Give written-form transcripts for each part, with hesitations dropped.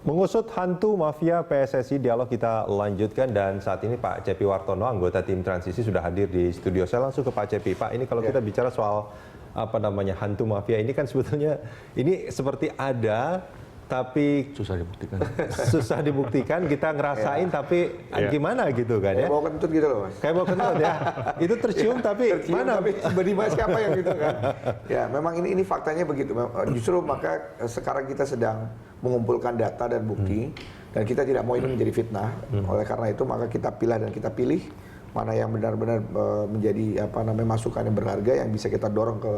Mengusut hantu mafia PSSI, dialog kita lanjutkan dan saat ini Pak Cepi Wartono, anggota tim transisi sudah hadir di studio. Saya langsung ke Pak Cepi. Pak, ini kalau kita bicara soal hantu mafia ini kan sebetulnya ini seperti ada tapi susah dibuktikan. Susah dibuktikan, kita ngerasain tapi gimana gitu kan ya. Kayak bawa kentut gitu loh, Mas. Kayak bawa kentut ya. Itu tercium tapi mana? Tapi tiba-tiba siapa yang gitu kan. Ya, memang ini faktanya begitu. Justru maka sekarang kita sedang mengumpulkan data dan bukti dan kita tidak mau ini menjadi fitnah. Oleh karena itu maka kita pilih dan kita pilih mana yang benar-benar menjadi masukan yang berharga yang bisa kita dorong ke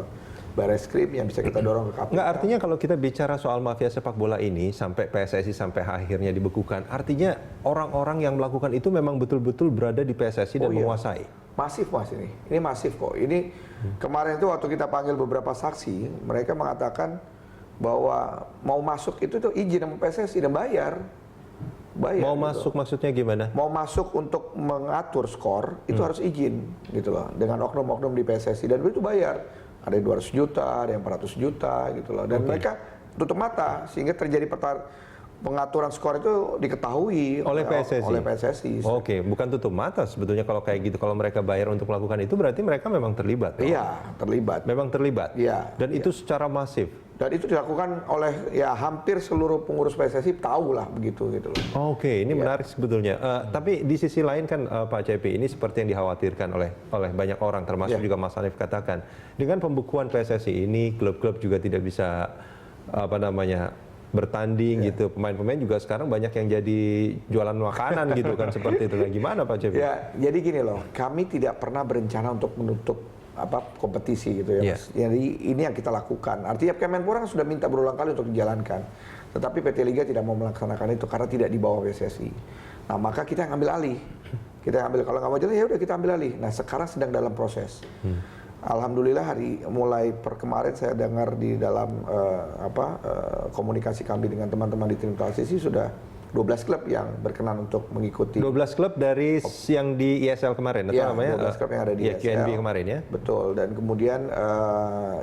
Barreskrim, yang bisa kita dorong ke KPK. Nggak, artinya kalau kita bicara soal mafia sepak bola ini sampai PSSI sampai akhirnya dibekukan, artinya orang-orang yang melakukan itu memang betul-betul berada di PSSI dan menguasai. Masif Mas ini masif kok. Ini kemarin itu waktu kita panggil beberapa saksi, mereka mengatakan bahwa mau masuk itu tuh izin sama PSSI dan bayar. Mau gitu. masuk maksudnya gimana? Mau masuk untuk mengatur skor itu harus izin gitu loh dengan oknum-oknum di PSSI dan itu bayar. Ada yang 200 juta, ada yang 400 juta gitu loh. Dan mereka tutup mata sehingga terjadi pengaturan skor itu diketahui oleh PSSI. Oke, bukan tutup mata sebetulnya kalau kayak gitu. Kalau mereka bayar untuk melakukan itu berarti mereka memang terlibat. Iya, terlibat. Memang terlibat. Iya. Dan itu secara masif. Dan itu dilakukan oleh hampir seluruh pengurus PSSI tahu lah begitu gitu loh. Oke, ini menarik sebetulnya. Tapi di sisi lain kan Pak Cepi, ini seperti yang dikhawatirkan oleh banyak orang, termasuk juga Mas Hanif katakan, dengan pembekuan PSSI ini klub-klub juga tidak bisa bertanding gitu. Pemain-pemain juga sekarang banyak yang jadi jualan makanan gitu kan seperti itu. Nah, gimana Pak Cepi? Ya, jadi gini loh, kami tidak pernah berencana untuk menutup kompetisi gitu ya Mas. Jadi ini yang kita lakukan. Artinya Kemenpora sudah minta berulang kali untuk dijalankan. Tetapi PT Liga tidak mau melaksanakan itu karena tidak di bawah PSSI. Nah, maka kita yang ambil alih. Kita ambil, kalau nggak mau jalan ya udah kita ambil alih. Nah, sekarang sedang dalam proses. Alhamdulillah mulai kemarin saya dengar di dalam komunikasi kami dengan teman-teman di tim transisi sudah 12 klub yang berkenan untuk mengikuti. 12 klub dari yang di ISL kemarin, atau namanya? 12 klub yang ada di ISL. QNB kemarin ya? Betul, dan kemudian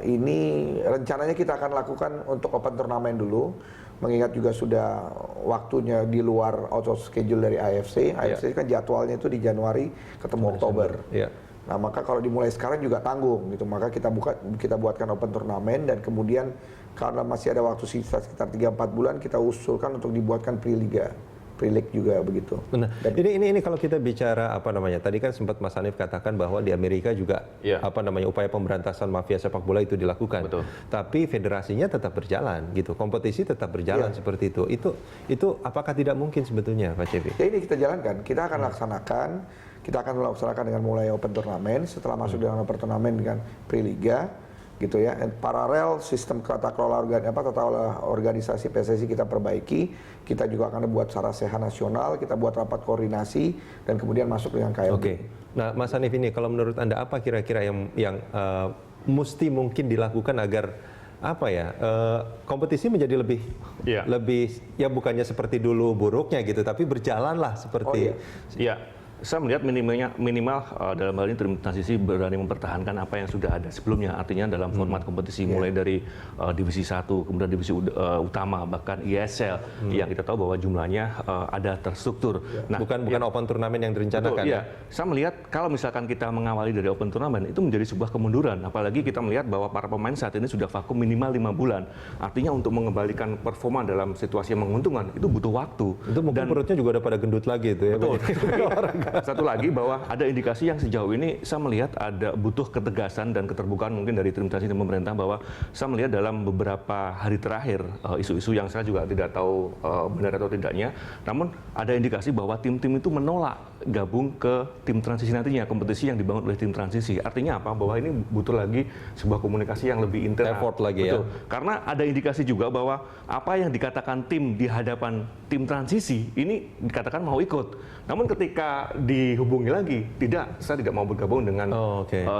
ini rencananya kita akan lakukan untuk open turnamen dulu, mengingat juga sudah waktunya di luar out of schedule dari AFC. AFC kan jadwalnya itu di Januari ketemu Oktober. Nah, maka kalau dimulai sekarang juga tanggung gitu. Maka kita buatkan open turnamen dan kemudian karena masih ada waktu sisa sekitar 3-4 bulan kita usulkan untuk dibuatkan pre-liga. Pre-league juga begitu. Benar. Ini kalau kita bicara tadi kan sempat Mas Hanif katakan bahwa di Amerika juga upaya pemberantasan mafia sepak bola itu dilakukan. Betul. Tapi federasinya tetap berjalan gitu. Kompetisi tetap berjalan seperti itu. Itu apakah tidak mungkin sebetulnya Pak Cepi? Ya ini kita jalankan. Kita akan laksanakan dengan mulai open turnamen, setelah masuk dengan open turnamen dengan pre-liga gitu ya. Paralel sistem tata kelola organisasi PSSI kita perbaiki. Kita juga akan buat sarasehan nasional, kita buat rapat koordinasi dan kemudian masuk dengan KLB. Oke. Nah, Mas Hanif ini kalau menurut Anda apa kira-kira yang mesti mungkin dilakukan agar kompetisi menjadi lebih ya bukannya seperti dulu buruknya gitu, tapi berjalanlah seperti saya melihat minimal dalam hal ini tim transisi berani mempertahankan apa yang sudah ada sebelumnya, artinya dalam format kompetisi mulai dari divisi 1 kemudian divisi utama bahkan ISL yang kita tahu bahwa jumlahnya ada terstruktur. Nah, bukan open turnamen yang direncanakan. Betul, saya melihat kalau misalkan kita mengawali dari open turnamen itu menjadi sebuah kemunduran, apalagi kita melihat bahwa para pemain saat ini sudah vakum minimal 5 bulan. Artinya untuk mengembalikan performa dalam situasi yang menguntungkan itu butuh waktu. Itu mungkin perutnya juga udah pada gendut lagi itu ya. Betul. Satu lagi bahwa ada indikasi yang sejauh ini saya melihat ada butuh ketegasan dan keterbukaan mungkin dari tim transisi dan pemerintah, bahwa saya melihat dalam beberapa hari terakhir isu-isu yang saya juga tidak tahu benar atau tidaknya, namun ada indikasi bahwa tim-tim itu menolak gabung ke tim transisi nantinya, kompetisi yang dibangun oleh tim transisi. Artinya apa? Bahwa ini butuh lagi sebuah komunikasi yang lebih intens. Effort lagi. Betul. Karena ada indikasi juga bahwa apa yang dikatakan tim di hadapan tim transisi ini dikatakan mau ikut. Namun ketika dihubungi lagi, saya tidak mau bergabung dengan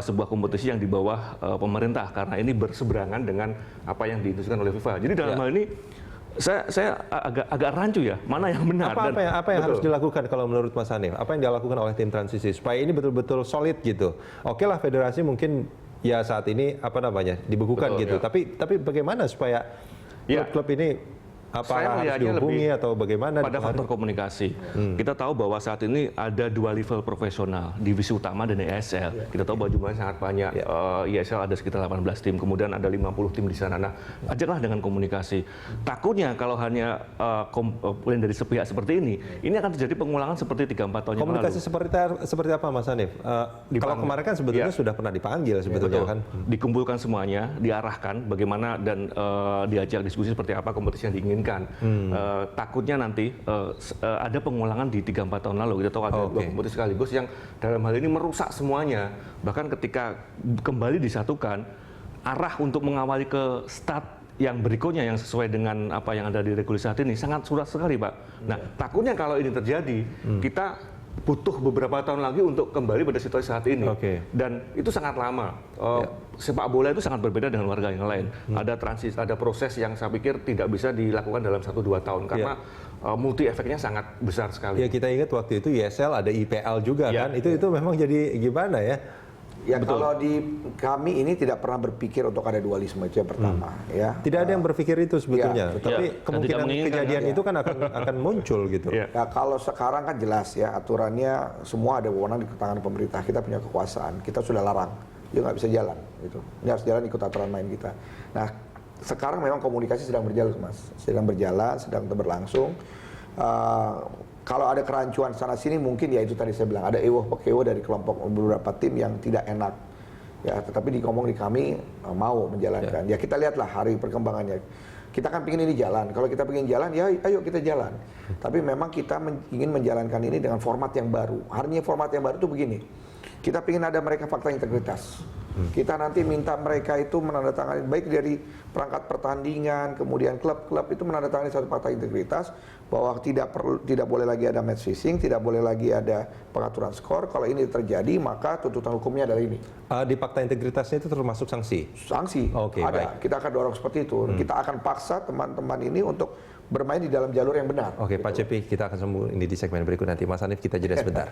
sebuah kompetisi yang di bawah pemerintah karena ini berseberangan dengan apa yang diinstruksikan oleh FIFA. Jadi dalam hal ini saya agak rancu ya, mana yang benar. Apa yang harus dilakukan kalau menurut Mas Hanif? Apa yang dilakukan oleh tim transisi supaya ini betul-betul solid gitu? Oke lah, federasi mungkin ya saat ini dibekukan gitu. Tapi bagaimana supaya klub-klub ini Apa harus dihubungi atau bagaimana? Pada faktor komunikasi. Kita tahu bahwa saat ini ada 2 level profesional, divisi utama dan ISL. Kita tahu bahwa jumlahnya sangat banyak. ISL ada sekitar 18 tim, kemudian ada 50 tim di sana. Nah, ajaklah dengan komunikasi. Takutnya kalau hanya komplain dari sepihak seperti ini akan terjadi pengulangan seperti 3-4 tahun yang lalu. Komunikasi seperti apa, Mas Hanif? Kalau kemarin kan sebetulnya sudah pernah dipanggil sebetulnya kan. Dikumpulkan semuanya, diarahkan bagaimana dan diajak diskusi seperti apa kompetisi yang diinginkan. Takutnya nanti ada pengulangan di 3-4 tahun lalu. Kita tahu ada 2 kompetisi sekaligus yang dalam hal ini merusak semuanya. Bahkan ketika kembali disatukan, arah untuk mengawali ke start yang berikutnya yang sesuai dengan apa yang ada di regulasi saat ini sangat surat sekali, Pak. Nah, takutnya kalau ini terjadi, kita butuh beberapa tahun lagi untuk kembali pada situasi saat ini. Dan itu sangat lama. Sepak bola itu sangat berbeda dengan warga yang lain. Ada ada proses yang saya pikir tidak bisa dilakukan dalam 1-2 tahun karena multi efeknya sangat besar sekali. Ya, kita ingat waktu itu ISL ada IPL juga kan. Itu memang jadi gimana ya? Ya, betul. Kalau di kami ini tidak pernah berpikir untuk ada dualisme, itu yang pertama. Ya. Tidak ada yang berpikir itu sebetulnya, tapi kemungkinan kejadian itu kan akan muncul gitu. Ya, kalau sekarang kan jelas ya, aturannya semua ada wewenang di tangan pemerintah. Kita punya kekuasaan, kita sudah larang, dia nggak bisa jalan. Gitu. Dia harus jalan ikut aturan main kita. Nah, sekarang memang komunikasi sedang berjalan, Mas. Sedang berjalan, sedang berlangsung. Kalau ada kerancuan sana sini mungkin ya itu tadi saya bilang ada ewo dari kelompok beberapa tim yang tidak enak ya, tetapi ngomong di kami mau menjalankan. Ya kita lihatlah hari perkembangannya. Kita kan ingin ini jalan. Kalau kita ingin jalan ya ayo kita jalan. Tapi memang kita ingin menjalankan ini dengan format yang baru. Artinya format yang baru itu begini. Kita ingin ada mereka fakta integritas. Kita nanti minta mereka itu menandatangani baik dari perangkat pertandingan, kemudian klub-klub itu menandatangani satu fakta integritas bahwa tidak boleh lagi ada match fixing, tidak boleh lagi ada pengaturan skor. Kalau ini terjadi maka tuntutan hukumnya adalah ini. Di fakta integritasnya itu termasuk sanksi? Sanksi, ada. Baik. Kita akan dorong seperti itu. Kita akan paksa teman-teman ini untuk bermain di dalam jalur yang benar. Pak Cepi, kita akan sambung ini di segmen berikut nanti. Mas Hanif, kita jeda sebentar.